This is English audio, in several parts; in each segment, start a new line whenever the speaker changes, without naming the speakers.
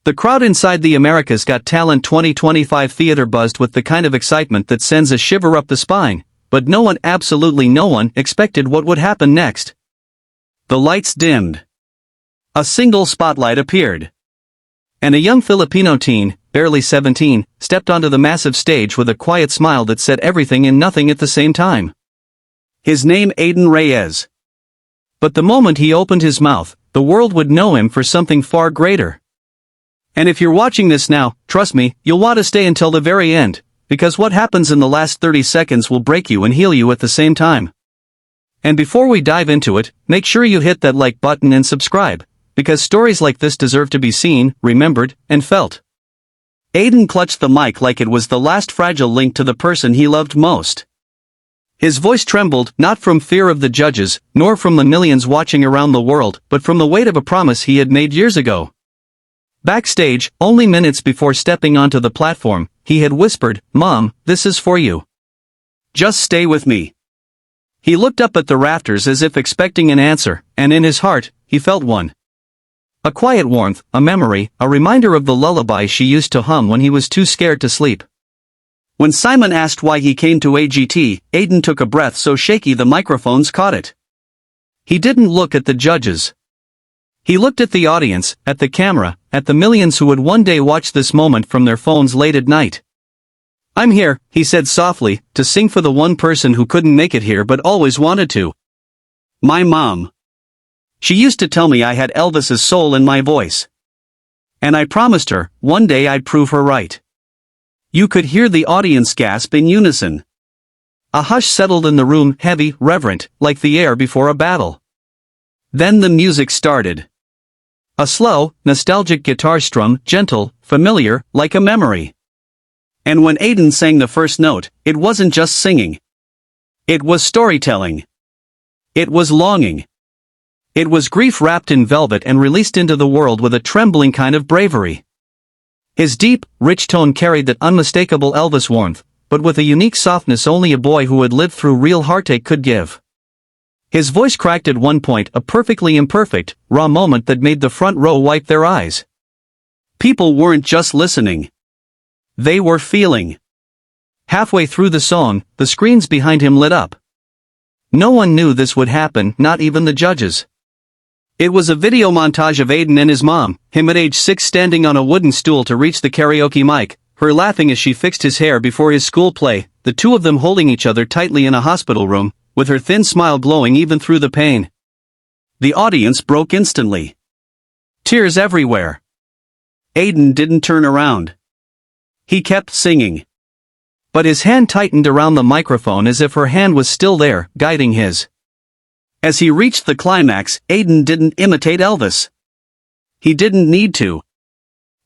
The crowd inside the America's Got Talent 2025 theater buzzed with the kind of excitement that sends a shiver up the spine, but no one, absolutely no one, expected what would happen next. The lights dimmed. A single spotlight appeared. And a young Filipino teen, barely 17, stepped onto the massive stage with a quiet smile that said everything and nothing at the same time. His name Aiden Reyes. But the moment he opened his mouth, the world would know him for something far greater. And if you're watching this now, trust me, you'll want to stay until the very end, because what happens in the last 30 seconds will break you and heal you at the same time. And before we dive into it, make sure you hit that like button and subscribe, because stories like this deserve to be seen, remembered, and felt. Aiden clutched the mic like it was the last fragile link to the person he loved most. His voice trembled, not from fear of the judges, nor from the millions watching around the world, but from the weight of a promise he had made years ago. Backstage, only minutes before stepping onto the platform, he had whispered, "Mom, this is for you. Just stay with me." He looked up at the rafters as if expecting an answer, and in his heart, he felt one. A quiet warmth, a memory, a reminder of the lullaby she used to hum when he was too scared to sleep. When Simon asked why he came to AGT, Aiden took a breath so shaky the microphones caught it. He didn't look at the judges. He looked at the audience, at the camera, at the millions who would one day watch this moment from their phones late at night. "I'm here," he said softly, "to sing for the one person who couldn't make it here but always wanted to. My mom. She used to tell me I had Elvis's soul in my voice. And I promised her, one day I'd prove her right." You could hear the audience gasp in unison. A hush settled in the room, heavy, reverent, like the air before a battle. Then the music started. A slow, nostalgic guitar strum, gentle, familiar, like a memory. And when Aiden sang the first note, it wasn't just singing. It was storytelling. It was longing. It was grief wrapped in velvet and released into the world with a trembling kind of bravery. His deep, rich tone carried that unmistakable Elvis warmth, but with a unique softness only a boy who had lived through real heartache could give. His voice cracked at one point, a perfectly imperfect, raw moment that made the front row wipe their eyes. People weren't just listening. They were feeling. Halfway through the song, the screens behind him lit up. No one knew this would happen, not even the judges. It was a video montage of Aiden and his mom, him at age 6 standing on a wooden stool to reach the karaoke mic, her laughing as she fixed his hair before his school play, the two of them holding each other tightly in a hospital room, with her thin smile glowing even through the pain. The audience broke instantly. Tears everywhere. Aiden didn't turn around. He kept singing. But his hand tightened around the microphone as if her hand was still there, guiding his. As he reached the climax, Aiden didn't imitate Elvis. He didn't need to.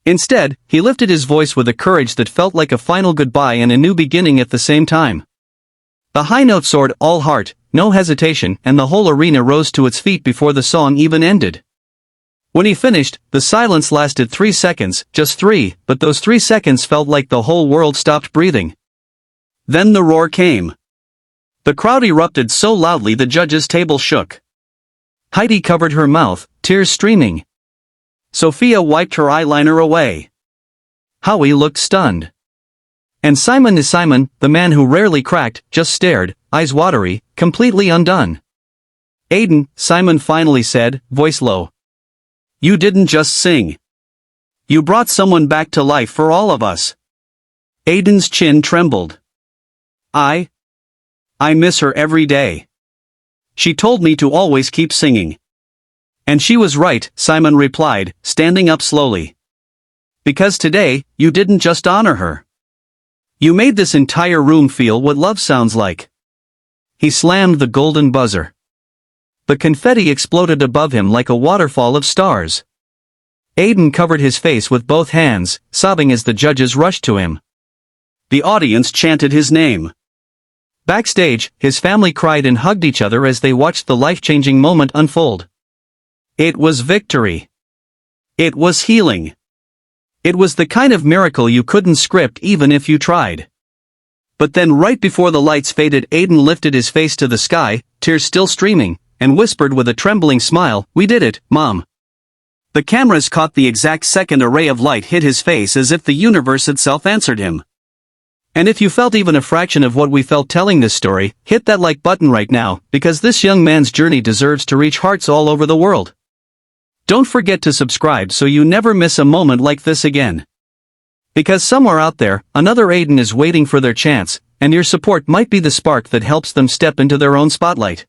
Instead, he lifted his voice with a courage that felt like a final goodbye and a new beginning at the same time. The high note soared, all heart, no hesitation, and the whole arena rose to its feet before the song even ended. When he finished, the silence lasted 3 seconds, just 3, but those 3 seconds felt like the whole world stopped breathing. Then the roar came. The crowd erupted so loudly the judges' table shook. Heidi covered her mouth, tears streaming. Sophia wiped her eyeliner away. Howie looked stunned. And Simon, the man who rarely cracked, just stared, eyes watery, completely undone. "Aiden," Simon finally said, voice low. "You didn't just sing. You brought someone back to life for all of us." Aiden's chin trembled. I miss her every day. She told me to always keep singing." "And she was right," Simon replied, standing up slowly. "Because today, you didn't just honor her. You made this entire room feel what love sounds like." He slammed the golden buzzer. The confetti exploded above him like a waterfall of stars. Aiden covered his face with both hands, sobbing as the judges rushed to him. The audience chanted his name. Backstage, his family cried and hugged each other as they watched the life-changing moment unfold. It was victory. It was healing. It was the kind of miracle you couldn't script even if you tried. But then right before the lights faded, Aiden lifted his face to the sky, tears still streaming, and whispered with a trembling smile, "We did it, Mom. The cameras caught the exact second a ray of light hit his face as if the universe itself answered him. And if you felt even a fraction of what we felt telling this story, hit that like button right now, because this young man's journey deserves to reach hearts all over the world. Don't forget to subscribe so you never miss a moment like this again. Because somewhere out there, another Aiden is waiting for their chance, and your support might be the spark that helps them step into their own spotlight.